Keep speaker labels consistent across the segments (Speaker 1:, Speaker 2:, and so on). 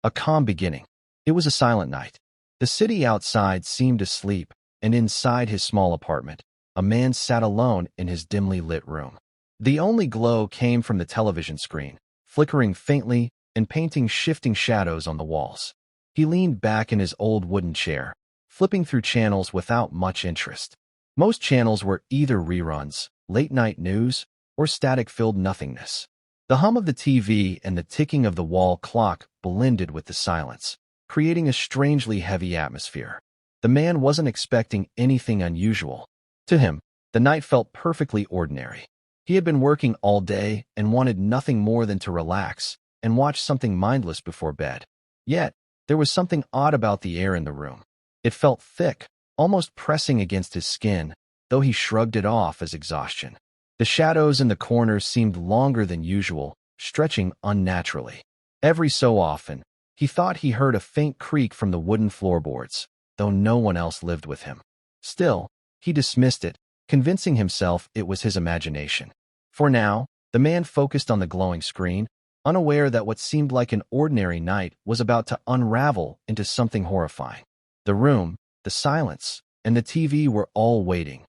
Speaker 1: A calm beginning. It was a silent night. The city outside seemed asleep, and inside his small apartment, a man sat alone in his dimly lit room. The only glow came from the television screen, flickering faintly and painting shifting shadows on the walls. He leaned back in his old wooden chair, flipping through channels without much interest. Most channels were either reruns, late-night news, or static-filled nothingness. The hum of the TV and the ticking of the wall clock blended with the silence, creating a strangely heavy atmosphere. The man wasn't expecting anything unusual. To him, the night felt perfectly ordinary. He had been working all day and wanted nothing more than to relax and watch something mindless before bed. Yet, there was something odd about the air in the room. It felt thick, almost pressing against his skin, though he shrugged it off as exhaustion. The shadows in the corners seemed longer than usual, stretching unnaturally. Every so often, he thought he heard a faint creak from the wooden floorboards, though no one else lived with him. Still, he dismissed it, convincing himself it was his imagination. For now, the man focused on the glowing screen, unaware that what seemed like an ordinary night was about to unravel into something horrifying. The room, the silence, and the TV were all waiting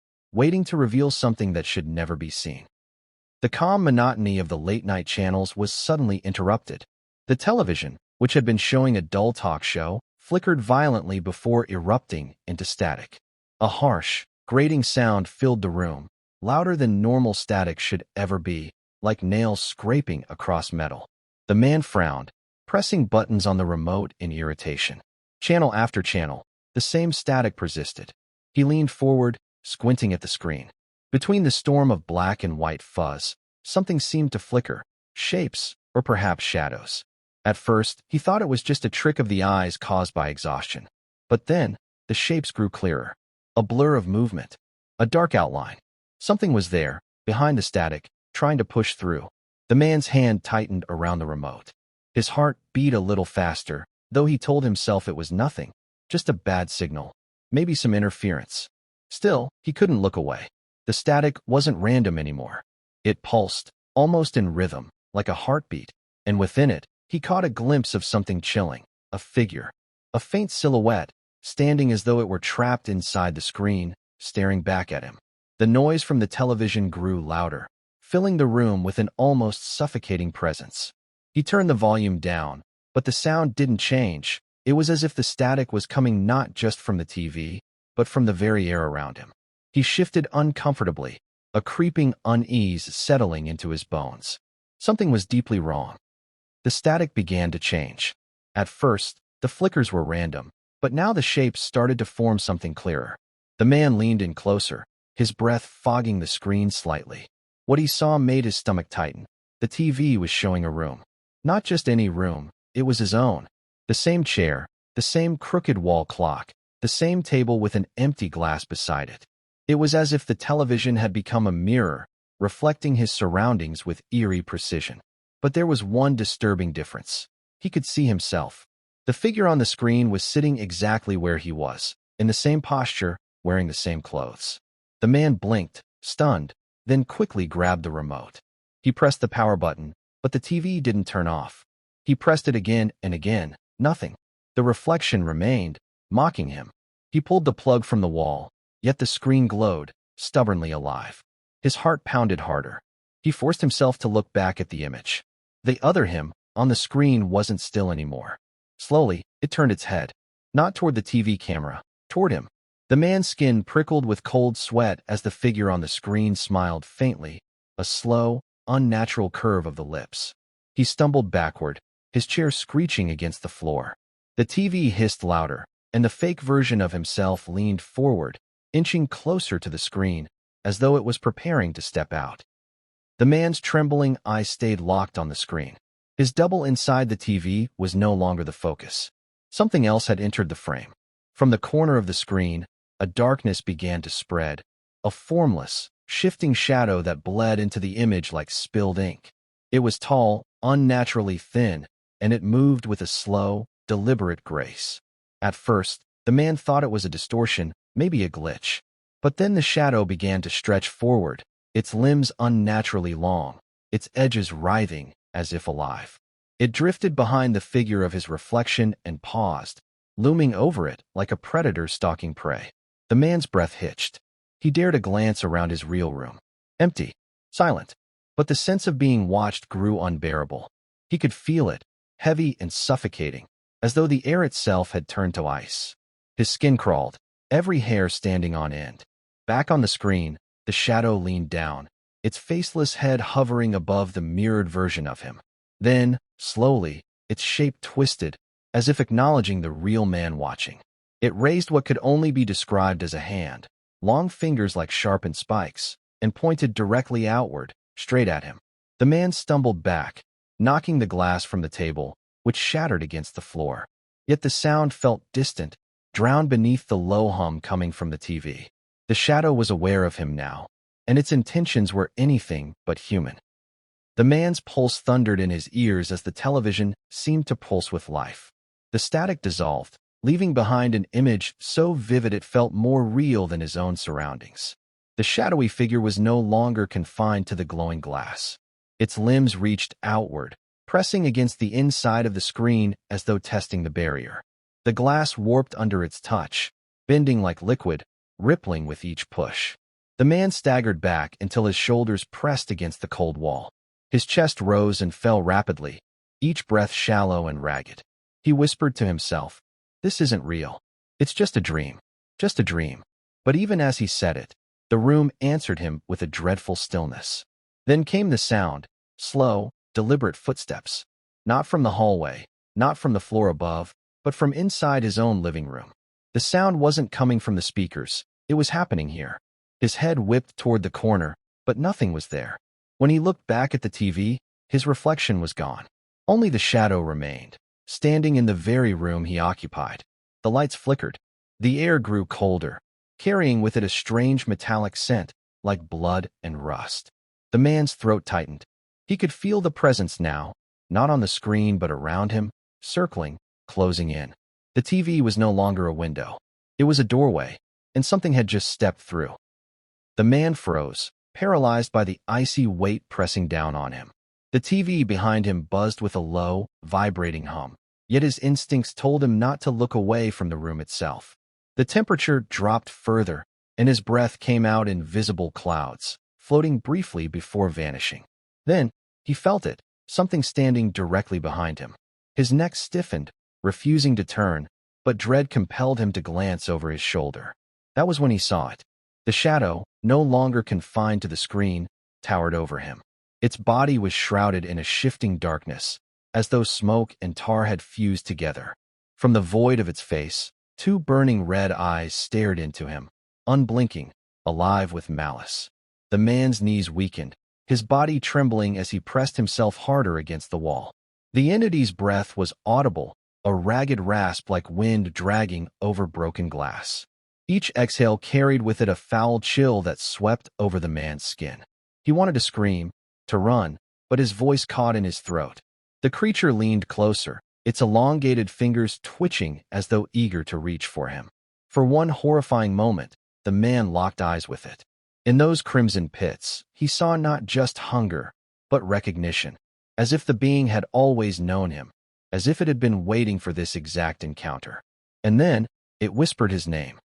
Speaker 1: to reveal something that should never be seen. The calm monotony of the late-night channels was suddenly interrupted. The television, which had been showing a dull talk show, flickered violently before erupting into static. A harsh, grating sound filled the room, louder than normal static should ever be, like nails scraping across metal. The man frowned, pressing buttons on the remote in irritation. Channel after channel, the same static persisted. He leaned forward, squinting at the screen. Between the storm of black and white fuzz, something seemed to flicker, shapes, or perhaps shadows. At first, he thought it was just a trick of the eyes caused by exhaustion. But then, the shapes grew clearer. A blur of movement. A dark outline. Something was there, behind the static, trying to push through. The man's hand tightened around the remote. His heart beat a little faster, though he told himself it was nothing, just a bad signal, maybe some interference. Still, he couldn't look away. The static wasn't random anymore. It pulsed, almost in rhythm, like a heartbeat, and within it, he caught a glimpse of something chilling, a figure, a faint silhouette, standing as though it were trapped inside the screen, staring back at him. The noise from the television grew louder, filling the room with an almost suffocating presence. He turned the volume down, but the sound didn't change. It was as if the static was coming not just from the TV, but from the very air around him. He shifted uncomfortably, a creeping unease settling into his bones. Something was deeply wrong. The static began to change. At first, the flickers were random, but now the shapes started to form something clearer. The man leaned in closer, his breath fogging the screen slightly. What he saw made his stomach tighten. The TV was showing a room. Not just any room, it was his own. The same chair, the same crooked wall clock, the same table with an empty glass beside it. It was as if the television had become a mirror, reflecting his surroundings with eerie precision. But there was one disturbing difference. He could see himself. The figure on the screen was sitting exactly where he was, in the same posture, wearing the same clothes. The man blinked, stunned, then quickly grabbed the remote. He pressed the power button, but the TV didn't turn off. He pressed it again and again, nothing. The reflection remained, mocking him. He pulled the plug from the wall, yet the screen glowed, stubbornly alive. His heart pounded harder. He forced himself to look back at the image. The other him, on the screen, wasn't still anymore. Slowly, it turned its head. Not toward the TV camera, toward him. The man's skin prickled with cold sweat as the figure on the screen smiled faintly, a slow, unnatural curve of the lips. He stumbled backward, his chair screeching against the floor. The TV hissed louder, and the fake version of himself leaned forward, inching closer to the screen, as though it was preparing to step out. The man's trembling eyes stayed locked on the screen. His double inside the TV was no longer the focus. Something else had entered the frame. From the corner of the screen, a darkness began to spread, a formless, shifting shadow that bled into the image like spilled ink. It was tall, unnaturally thin, and it moved with a slow, deliberate grace. At first, the man thought it was a distortion, maybe a glitch. But then the shadow began to stretch forward, its limbs unnaturally long, its edges writhing as if alive. It drifted behind the figure of his reflection and paused, looming over it like a predator stalking prey. The man's breath hitched. He dared a glance around his real room. Empty, silent. But the sense of being watched grew unbearable. He could feel it, heavy and suffocating, as though the air itself had turned to ice. His skin crawled, every hair standing on end. Back on the screen, the shadow leaned down, its faceless head hovering above the mirrored version of him. Then, slowly, its shape twisted, as if acknowledging the real man watching. It raised what could only be described as a hand, long fingers like sharpened spikes, and pointed directly outward, straight at him. The man stumbled back, knocking the glass from the table, which shattered against the floor. Yet the sound felt distant, drowned beneath the low hum coming from the TV. The shadow was aware of him now, and its intentions were anything but human. The man's pulse thundered in his ears as the television seemed to pulse with life. The static dissolved, leaving behind an image so vivid it felt more real than his own surroundings. The shadowy figure was no longer confined to the glowing glass. Its limbs reached outward, pressing against the inside of the screen as though testing the barrier. The glass warped under its touch, bending like liquid, rippling with each push. The man staggered back until his shoulders pressed against the cold wall. His chest rose and fell rapidly, each breath shallow and ragged. He whispered to himself, "This isn't real. It's just a dream. Just a dream." But even as he said it, the room answered him with a dreadful stillness. Then came the sound, slow, deliberate footsteps. Not from the hallway, not from the floor above, but from inside his own living room. The sound wasn't coming from the speakers. It was happening here. His head whipped toward the corner, but nothing was there. When he looked back at the TV, his reflection was gone. Only the shadow remained, standing in the very room he occupied. The lights flickered. The air grew colder, carrying with it a strange metallic scent, like blood and rust. The man's throat tightened. He could feel the presence now, not on the screen but around him, circling, closing in. The TV was no longer a window. It was a doorway, and something had just stepped through. The man froze, paralyzed by the icy weight pressing down on him. The TV behind him buzzed with a low, vibrating hum, yet his instincts told him not to look away from the room itself. The temperature dropped further, and his breath came out in visible clouds, floating briefly before vanishing. Then, he felt it, something standing directly behind him. His neck stiffened, refusing to turn, but dread compelled him to glance over his shoulder. That was when he saw it. The shadow, no longer confined to the screen, towered over him. Its body was shrouded in a shifting darkness, as though smoke and tar had fused together. From the void of its face, two burning red eyes stared into him, unblinking, alive with malice. The man's knees weakened, his body trembling as he pressed himself harder against the wall. The entity's breath was audible, a ragged rasp like wind dragging over broken glass. Each exhale carried with it a foul chill that swept over the man's skin. He wanted to scream, to run, but his voice caught in his throat. The creature leaned closer, its elongated fingers twitching as though eager to reach for him. For one horrifying moment, the man locked eyes with it. In those crimson pits, he saw not just hunger, but recognition, as if the being had always known him, as if it had been waiting for this exact encounter. And then, it whispered his name.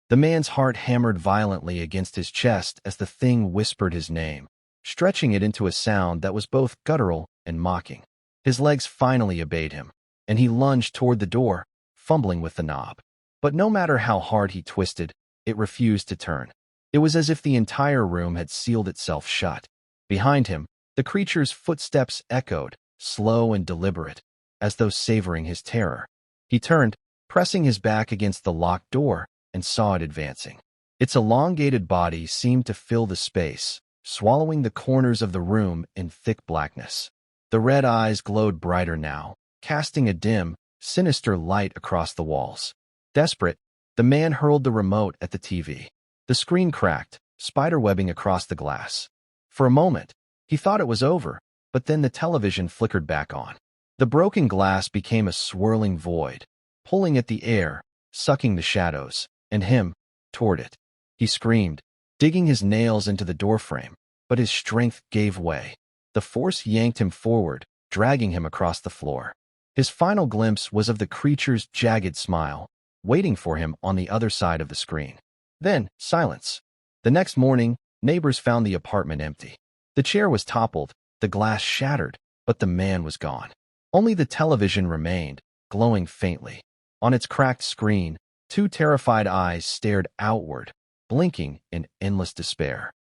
Speaker 1: The man's heart hammered violently against his chest as the thing whispered his name, stretching it into a sound that was both guttural and mocking. His legs finally obeyed him, and he lunged toward the door, fumbling with the knob. But no matter how hard he twisted, it refused to turn. It was as if the entire room had sealed itself shut. Behind him, the creature's footsteps echoed, slow and deliberate, as though savoring his terror. He turned, pressing his back against the locked door, and saw it advancing. Its elongated body seemed to fill the space, swallowing the corners of the room in thick blackness. The red eyes glowed brighter now, casting a dim, sinister light across the walls. Desperate, the man hurled the remote at the TV. The screen cracked, spiderwebbing across the glass. For a moment, he thought it was over, but then the television flickered back on. The broken glass became a swirling void, pulling at the air, sucking the shadows, and him, toward it. He screamed, digging his nails into the doorframe, but his strength gave way. The force yanked him forward, dragging him across the floor. His final glimpse was of the creature's jagged smile, waiting for him on the other side of the screen. Then, silence. The next morning, neighbors found the apartment empty. The chair was toppled, the glass shattered, but the man was gone. Only the television remained, glowing faintly. On its cracked screen, two terrified eyes stared outward, blinking in endless despair.